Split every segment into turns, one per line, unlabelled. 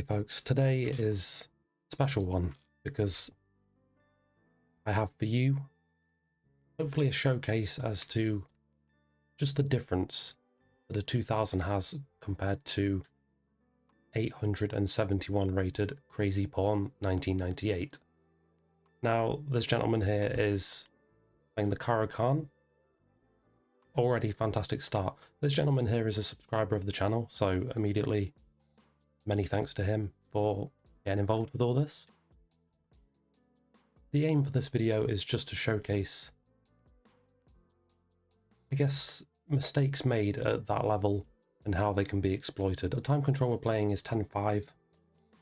Okay folks, today is a special one because I have for you hopefully a showcase as to just the difference that a 2000 has compared to 871 rated Crazy Porn 1998. Now this gentleman here is playing the Caro-Kann. Already fantastic start. This gentleman here is a subscriber of the channel, so immediately many thanks to him for getting involved with all this. The aim for this video is just to showcase, I guess, mistakes made at that level and how they can be exploited. The time control we're playing is 10.5.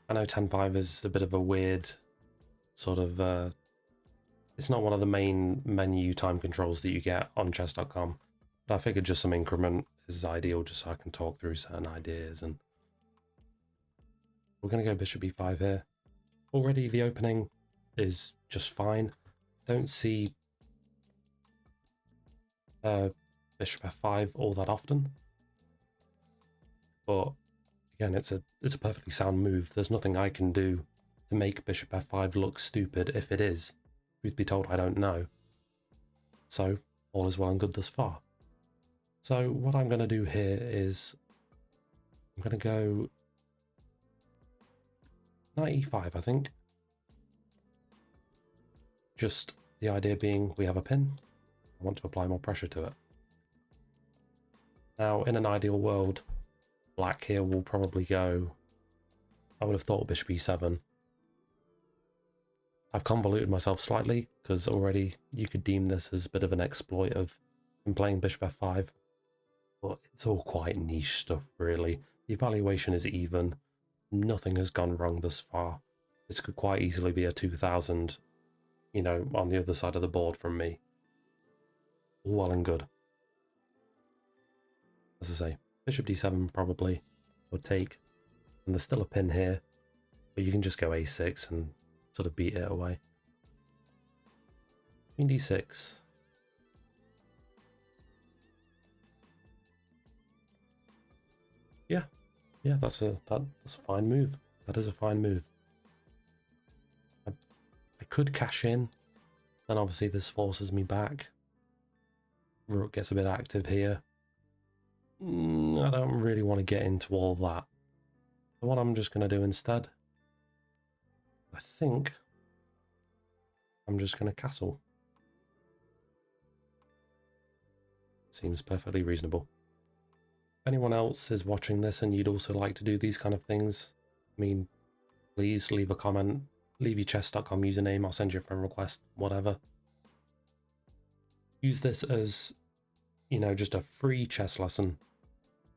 I know 10.5 is a bit of a weird sort of, it's not one of the main menu time controls that you get on chess.com, but I figured just some increment is ideal just so I can talk through certain ideas. And we're going to go bishop e5 here. Already the opening is just fine. Don't see bishop f5 all that often, but again, it's a perfectly sound move. There's nothing I can do to make bishop f5 look stupid. If it is, truth be told, I don't know. So all is well and good thus far. So what I'm going to do here is I'm going to go knight e5, I think. Just the idea being we have a pin. I want to apply more pressure to it. Now, in an ideal world, black here will probably go, I would have thought bishop e7. I've convoluted myself slightly because already you could deem this as a bit of an exploit of him playing bishop f5. But it's all quite niche stuff, really. The evaluation is even. Nothing has gone wrong thus far. This could quite easily be a 2000, you know, on the other side of the board from me. All well and good. As I say, bishop d7 probably would take. And there's still a pin here, but you can just go a6 and sort of beat it away. Queen d6. Yeah, that's a fine move. That is a fine move. I could cash in, then obviously this forces me back. Rook gets a bit active here. I don't really want to get into all of that. So what I'm just going to do instead, I think I'm just going to castle. Seems perfectly reasonable. If anyone else is watching this and you'd also like to do these kind of things, I mean, please leave a comment, leave your chess.com username, I'll send you a friend request, whatever. Use this as, you know, just a free chess lesson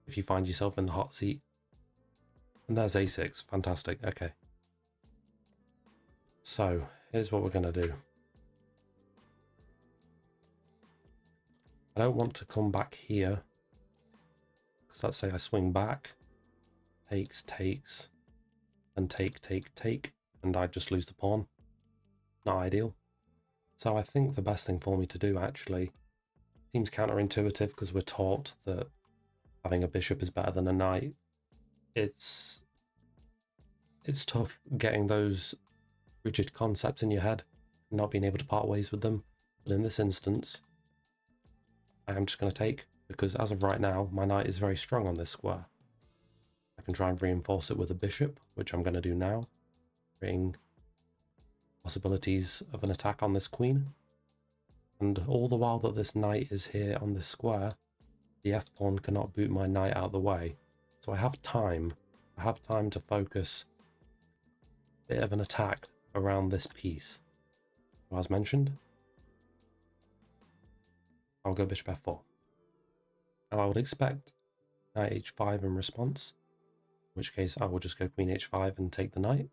if you find yourself in the hot seat. And there's a6, fantastic, okay. So, here's what we're going to do. I don't want to come back here, because let's say I swing back, takes, and take, and I just lose the pawn. Not ideal. So I think the best thing for me to do actually seems counterintuitive because we're taught that having a bishop is better than a knight. It's tough getting those rigid concepts in your head and not being able to part ways with them. But in this instance, I am just going to take, because as of right now, my knight is very strong on this square. I can try and reinforce it with a bishop, which I'm going to do now, creating possibilities of an attack on this queen. And all the while that this knight is here on this square, the f-pawn cannot boot my knight out of the way. So I have time. I have time to focus a bit of an attack around this piece. So as mentioned, I'll go bishop f4. Now I would expect knight h5 in response, in which case I will just go queen h5 and take the knight.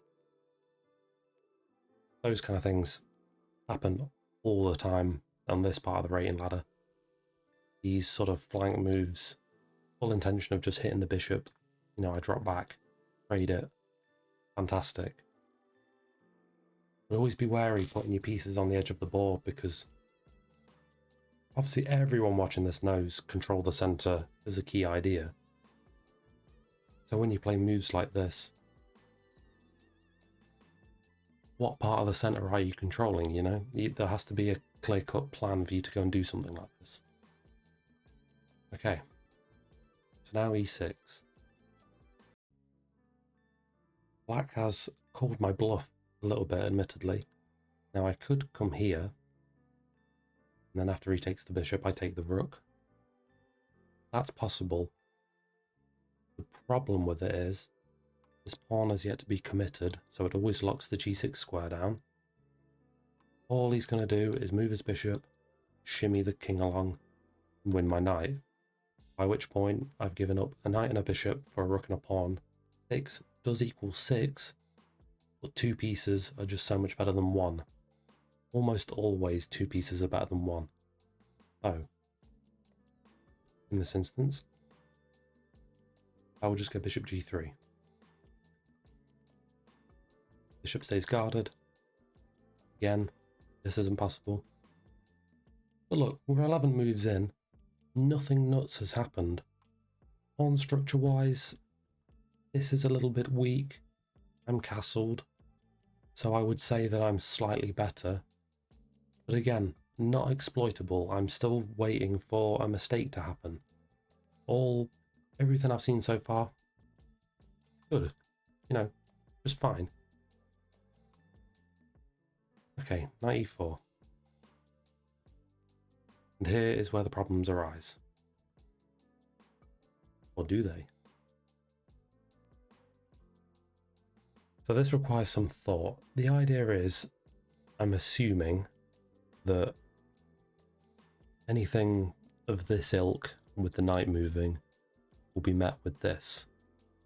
Those kind of things happen all the time on this part of the rating ladder. These sort of flank moves, full intention of just hitting the bishop. You know, I drop back, trade it. Fantastic. But always be wary putting your pieces on the edge of the board, because obviously everyone watching this knows control the center is a key idea. So when you play moves like this, what part of the center are you controlling, you know? There has to be a clear-cut plan for you to go and do something like this. Okay. So now e6. Black has called my bluff a little bit, admittedly. Now I could come here, and then after he takes the bishop, I take the rook. That's possible. The problem with it is, this pawn has yet to be committed, so it always locks the g6 square down. All he's going to do is move his bishop, shimmy the king along, and win my knight. By which point, I've given up a knight and a bishop for a rook and a pawn. 6 does equal 6, but 2 pieces are just so much better than 1. Almost always 2 pieces are better than 1. So, in this instance, I will just go bishop g3. Bishop stays guarded. Again, this isn't possible. But look, we're 11 moves in. Nothing nuts has happened. Pawn structure-wise, this is a little bit weak. I'm castled, so I would say that I'm slightly better. But again, not exploitable. I'm still waiting for a mistake to happen. Everything I've seen so far, good. You know, just fine. Okay, knight e4. And here is where the problems arise. Or do they? So this requires some thought. The idea is, I'm assuming that anything of this ilk with the knight moving will be met with this.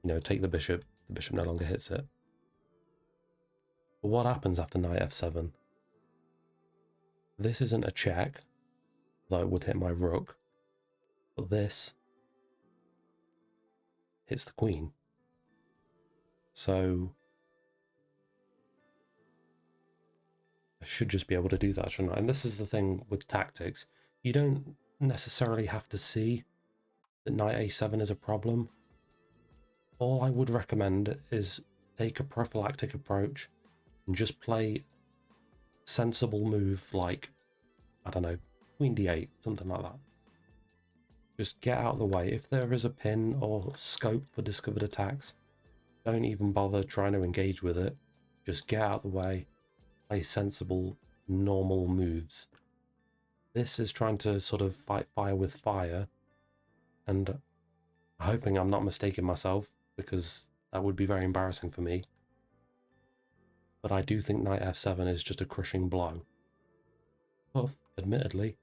You know, take the bishop no longer hits it. But what happens after knight f7? This isn't a check, though it would hit my rook, but this hits the queen. So I should just be able to do that, shouldn't I? And this is the thing with tactics. You don't necessarily have to see that knight a7 is a problem. All I would recommend is take a prophylactic approach and just play a sensible move like, I don't know, queen d8, something like that. Just get out of the way. If there is a pin or scope for discovered attacks, don't even bother trying to engage with it. Just get out of the way, play sensible, normal moves. This is trying to sort of fight fire with fire, and I'm hoping I'm not mistaking myself, because that would be very embarrassing for me. But I do think knight f7 is just a crushing blow. Tough, admittedly,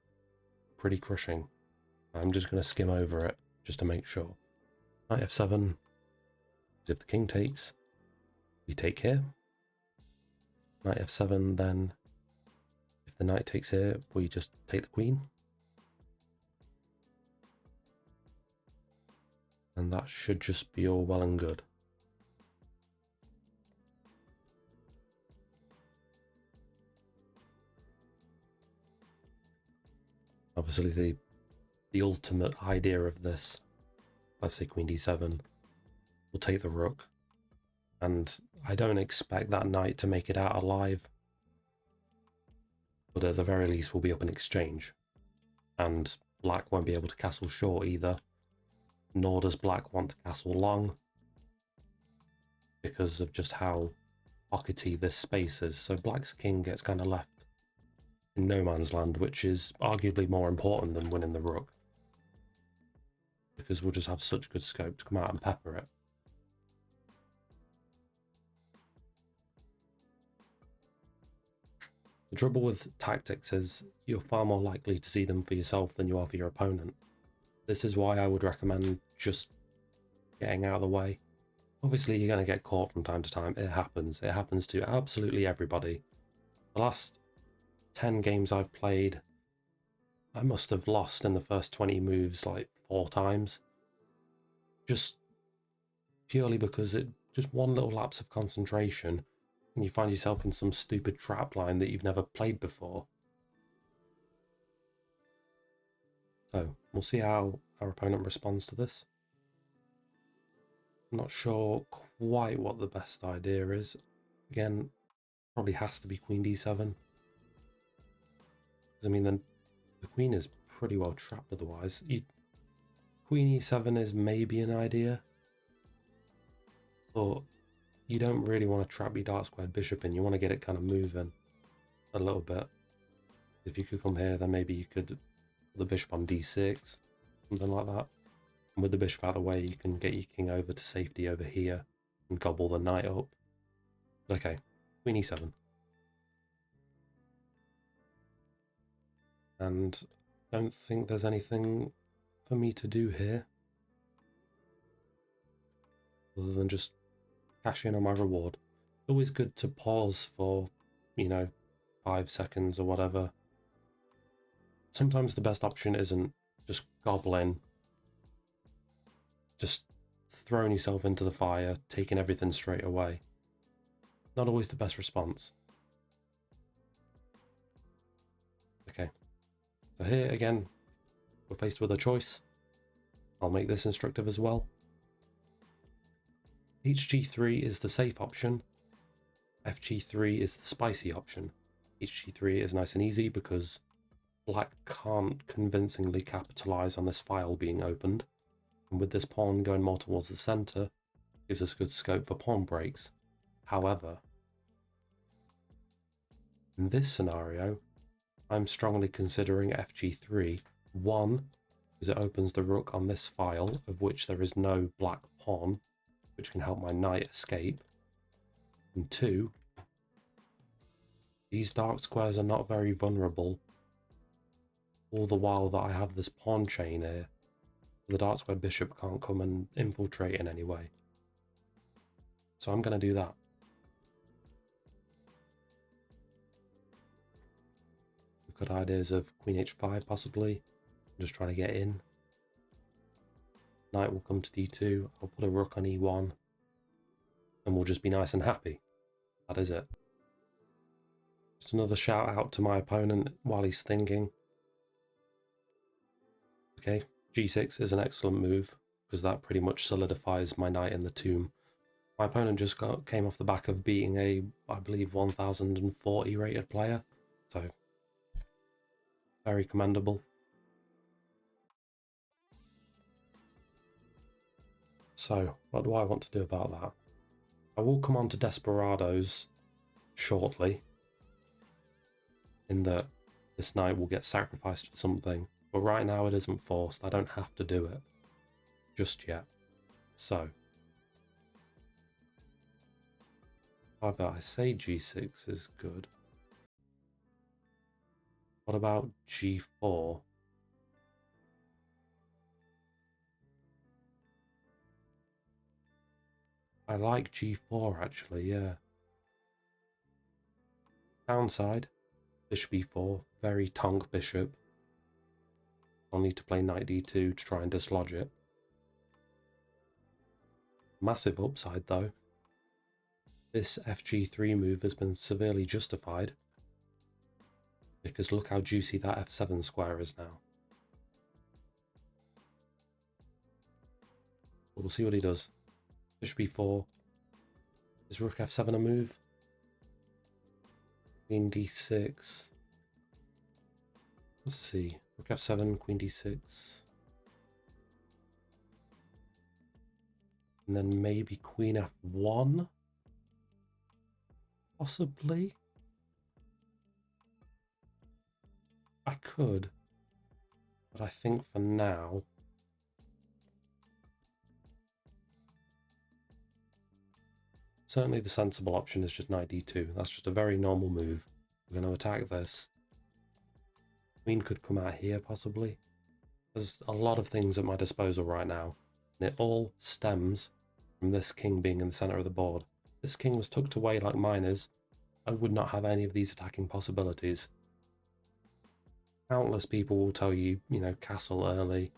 pretty crushing. I'm just going to skim over it just to make sure. Knight f7 is if the king takes, we take here. Knight f7, then if the knight takes here, we just take the queen. And that should just be all well and good. Obviously the ultimate idea of this, let's say queen d7, will take the rook. And I don't expect that knight to make it out alive. But at the very least, we'll be up in exchange. And black won't be able to castle short either. Nor does black want to castle long, because of just how pockety this space is. So black's king gets kind of left in no man's land, which is arguably more important than winning the rook, because we'll just have such good scope to come out and pepper it. The trouble with tactics is you're far more likely to see them for yourself than you are for your opponent. This is why I would recommend just getting out of the way. Obviously, you're going to get caught from time to time. It happens. It happens to absolutely everybody. The last 10 games I've played, I must have lost in the first 20 moves like 4 times. Just purely because just one little lapse of concentration and you find yourself in some stupid trap line that you've never played before. So, we'll see how our opponent responds to this. I'm not sure quite what the best idea is. Again, Probably has to be queen d7. Because, I mean, then the queen is pretty well trapped otherwise. Queen e7 is maybe an idea, but you don't really want to trap your dark squared bishop in. You want to get it kind of moving a little bit. If you could come here, then maybe you could put the bishop on d6, something like that. And with the bishop out of the way, you can get your king over to safety over here and gobble the knight up. Okay, queen e7. And don't think there's anything for me to do here other than just cash in on my reward. Always good to pause for, 5 seconds or whatever. Sometimes the best option isn't just gobbling, just throwing yourself into the fire, taking everything straight away. Not always the best response. Okay, so here again, we're faced with a choice. I'll make this instructive as well. HG3 is the safe option. FG3 is the spicy option. HG3 is nice and easy because black can't convincingly capitalize on this file being opened. And with this pawn going more towards the center, gives us good scope for pawn breaks. However, in this scenario, I'm strongly considering FG3. 1, because it opens the rook on this file, of which there is no black pawn, which can help my knight escape. And 2, these dark squares are not very vulnerable, all the while that I have this pawn chain here. The dark square bishop can't come and infiltrate in any way. So I'm going to do that. We've got ideas of queen h5 possibly. I'm just trying to get in. Knight will come to d2. I'll put a rook on e1. And we'll just be nice and happy. That is it. Just another shout out to my opponent while he's thinking. Okay, g6 is an excellent move because that pretty much solidifies my knight in the tomb. My opponent just came off the back of beating a, I believe, 1040 rated player. So, very commendable. So, what do I want to do about that? I will come on to Desperados shortly, in that this knight will get sacrificed for something, but right now it isn't forced. I don't have to do it just yet. So, either I say g6 is good. What about g4? I like g4 actually, yeah. Downside, bishop e4, very tonk bishop. I'll need to play knight d2 to try and dislodge it. Massive upside though. This fg3 move has been severely justified, because look how juicy that f7 square is now. But we'll see what he does. Bishop e4. Is rook f7 a move? Queen d6. Let's see. Rook f7, queen d6. And then maybe queen f1? Possibly? I could. But I think for now... certainly the sensible option is just knight d2. That's just a very normal move. We're going to attack this. Queen could come out here, possibly. There's a lot of things at my disposal right now, and it all stems from this king being in the center of the board. If this king was tucked away like mine is, I would not have any of these attacking possibilities. Countless people will tell you, castle early.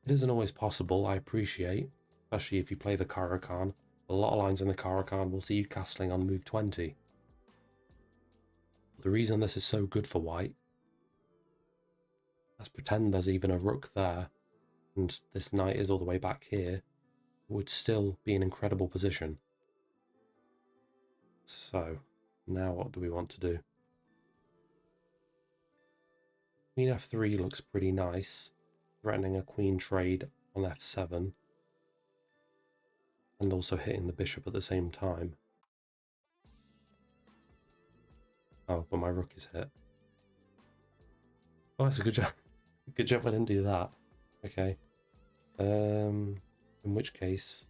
It isn't always possible, I appreciate, especially if you play the Caro-Kann. A lot of lines in the Caro-Kann will see you castling on move 20. The reason this is so good for white, let's pretend there's even a rook there, and this knight is all the way back here, would still be an incredible position. So, Now what do we want to do? Queen f3 looks pretty nice, threatening a queen trade on f7, and also hitting the bishop at the same time. Oh, but my rook is hit. Oh, that's a good job. Good job I didn't do that. Okay. In which case,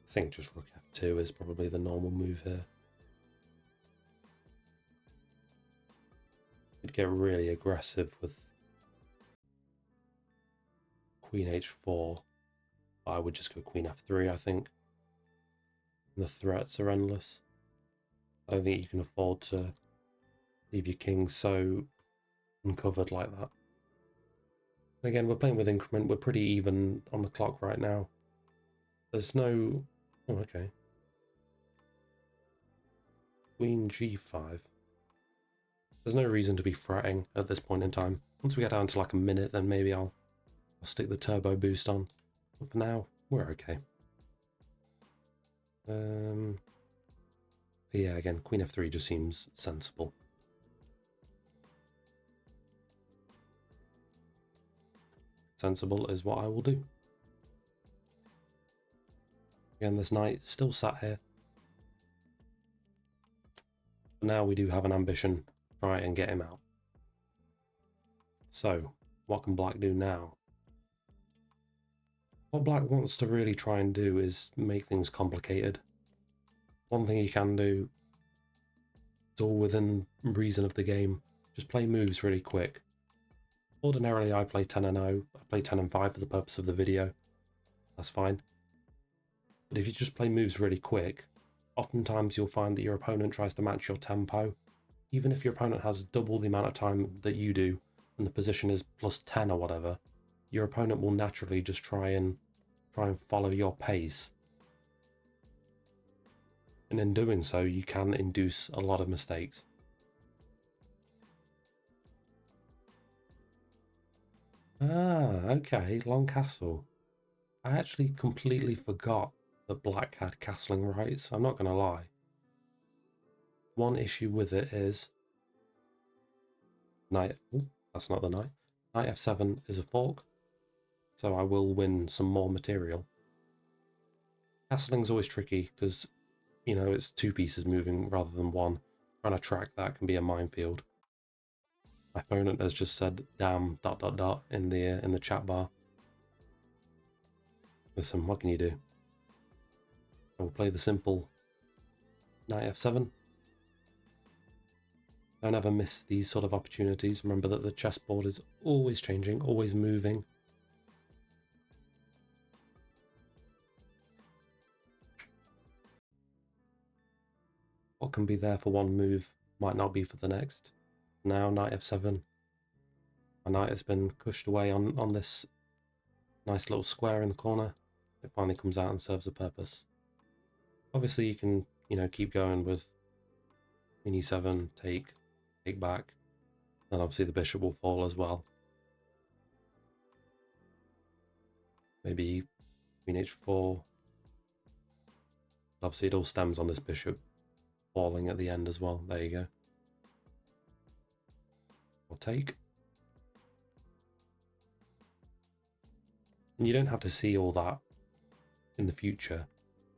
I think just rook f2 is probably the normal move here. Could get really aggressive with queen h4. I would just go queen f3, I think. And the threats are endless. I don't think you can afford to leave your king so uncovered like that. And again, we're playing with increment. We're pretty even on the clock right now. There's no... Oh, okay. Queen g5. There's no reason to be fretting at this point in time. Once we get down to like a minute, then maybe I'll stick the turbo boost on. But for now, we're okay. Yeah, again, queen f3 just seems sensible. Sensible is what I will do. Again, this knight still sat here. But now we do have an ambition. Try and get him out. So, what can black do now? What black wants to really try and do is make things complicated. One thing you can do, it's all within reason of the game, just play moves really quick. Ordinarily I play 10 and 0, I play 10 and 5 for the purpose of the video, that's fine. But if you just play moves really quick, oftentimes you'll find that your opponent tries to match your tempo. Even if your opponent has double the amount of time that you do, and the position is plus 10 or whatever, your opponent will naturally just try and follow your pace. And in doing so, you can induce a lot of mistakes. Ah, okay, long castle. I actually completely forgot that black had castling rights, I'm not going to lie. One issue with it is knight... Ooh, that's not the knight. Knight f7 is a fork, so I will win some more material. Castling's always tricky because, you know, it's two pieces moving rather than one. Trying to track that can be a minefield. My opponent has just said damn ... in the chat bar. Listen, what can you do? I will play the simple knight f7. Don't ever miss these sort of opportunities. Remember that the chessboard is always changing, always moving. What can be there for one move might not be for the next. Now knight f7. My knight has been cushed away on this nice little square in the corner. It finally comes out and serves a purpose. Obviously you can, you know, keep going with queen e7, take back. Then obviously the bishop will fall as well. Maybe queen h4. Obviously it all stems on this bishop falling at the end as well. There you go. Or take. And you don't have to see all that in the future.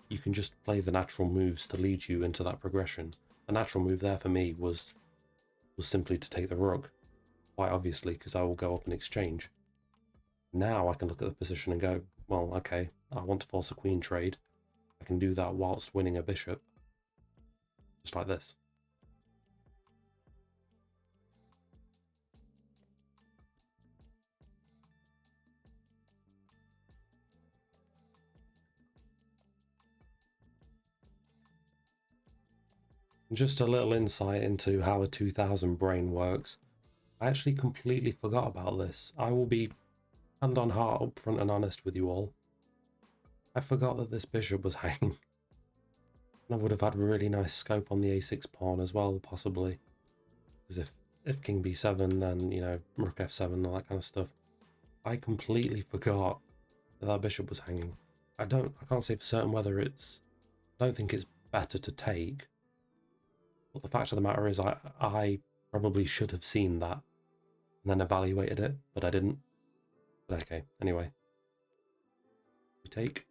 You can just play the natural moves to lead you into that progression. The natural move there for me was simply to take the rook, quite obviously, because I will go up in exchange. Now I can look at the position and go, well, okay, I want to force a queen trade. I can do that whilst winning a bishop. Just like this. Just a little insight into how a 2000 brain works. I actually completely forgot about this. I will be hand on heart, upfront and honest with you all. I forgot that this bishop was hanging. And I would have had really nice scope on the a6 pawn as well, possibly. Because if king b7, then, you know, rook f7, all that kind of stuff. I completely forgot that that bishop was hanging. I can't say for certain whether it's I don't think it's better to take. But the fact of the matter is I probably should have seen that and then evaluated it, but I didn't. But okay, anyway. We take.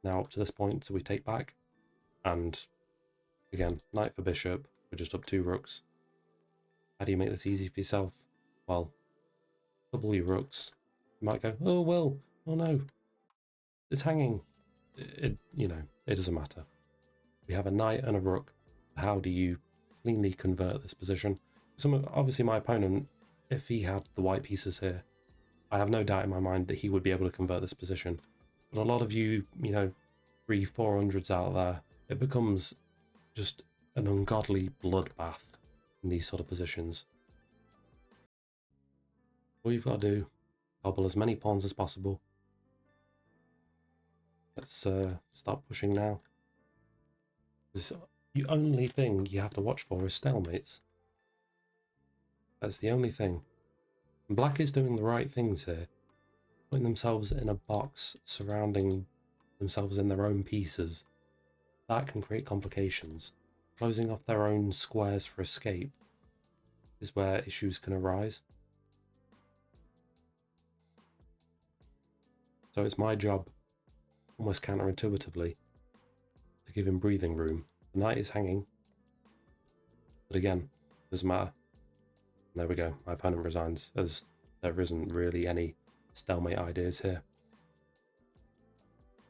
Now up to this point, so we take back. And again, knight for bishop. We're just up 2 rooks. How do you make this easy for yourself? Well, double your rooks. You might go, oh well, oh no, it's hanging. It doesn't matter. We have a knight and a rook. How do you cleanly convert this position? Obviously my opponent, if he had the white pieces here, I have no doubt in my mind that he would be able to convert this position. But a lot of you, 300-400s out there, it becomes just an ungodly bloodbath in these sort of positions. All you've got to do, gobble as many pawns as possible. Let's start pushing now. The only thing you have to watch for is stalemates. That's the only thing. And Black is doing the right things here, putting themselves in a box, surrounding themselves in their own pieces. That can create complications. Closing off their own squares for escape is where issues can arise. So it's my job, almost counterintuitively, to give him breathing room. The knight is hanging, but again, doesn't matter. And there we go, my opponent resigns, as there isn't really any stalemate ideas here.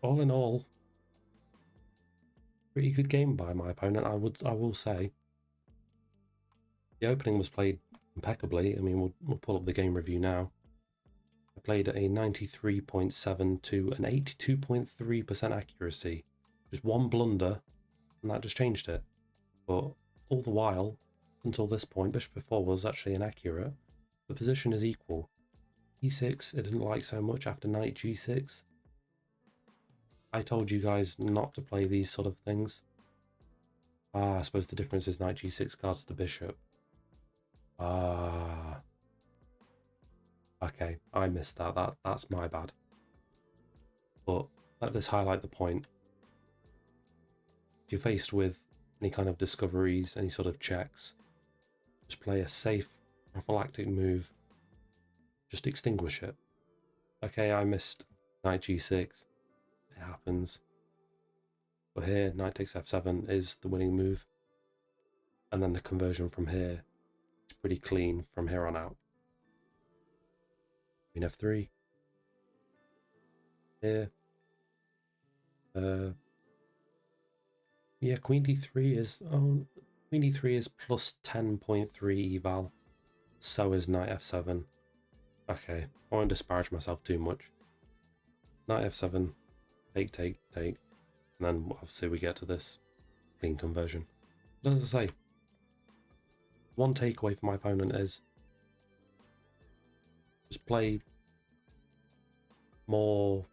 All in all, pretty good game by my opponent, I will say. The opening was played impeccably. I mean, we'll pull up the game review now. I played at a 93.7 to an 82.3% accuracy. Just one blunder, and that just changed it. But all the while, until this point, bishop f4 was actually inaccurate. The position is equal. e6, it didn't like so much after knight g6. I told you guys not to play these sort of things. I suppose the difference is knight g6 guards the bishop. Okay, I missed that. That's my bad. But let this highlight the point. If you're faced with any kind of discoveries, any sort of checks, just play a safe prophylactic move. Just extinguish it. Okay, I missed knight g6. It happens. But here, knight takes f7 is the winning move. And then the conversion from here is pretty clean from here on out. Queen f3. Here. Yeah, queen d3 is... Oh, queen d3 is plus 10.3 eval. So is knight f7. Okay, I won't disparage myself too much. Knight f7. Take, take, take. And then obviously we get to this clean conversion. But as I say, one takeaway for my opponent is just play more...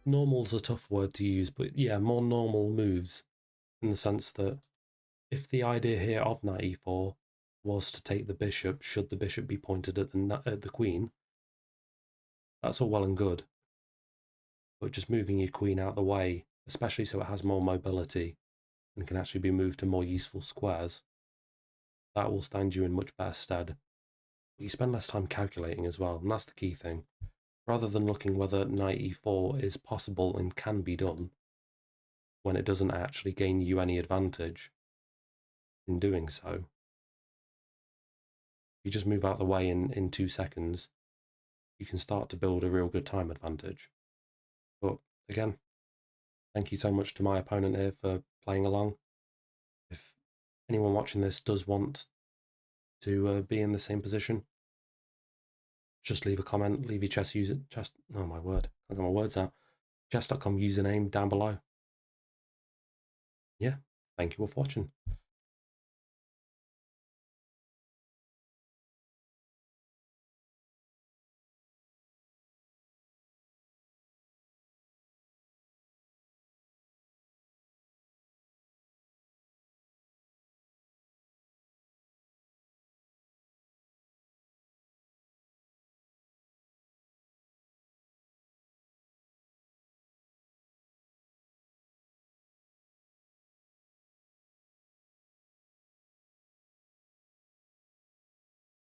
Normal's a tough word to use, but yeah, more normal moves, in the sense that if the idea here of knight e4 was to take the bishop, should the bishop be pointed at the queen, that's all well and good. But just moving your queen out the way, especially so it has more mobility and can actually be moved to more useful squares, that will stand you in much better stead. But you spend less time calculating as well, and that's the key thing. Rather than looking whether knight e4 is possible and can be done, when it doesn't actually gain you any advantage in doing so, you just move out the way in 2 seconds, you can start to build a real good time advantage. But again, thank you so much to my opponent here for playing along. If anyone watching this does want to be in the same position, just leave a comment, leave your oh my word, I got my words out, chess.com username down below. Yeah, thank you all for watching.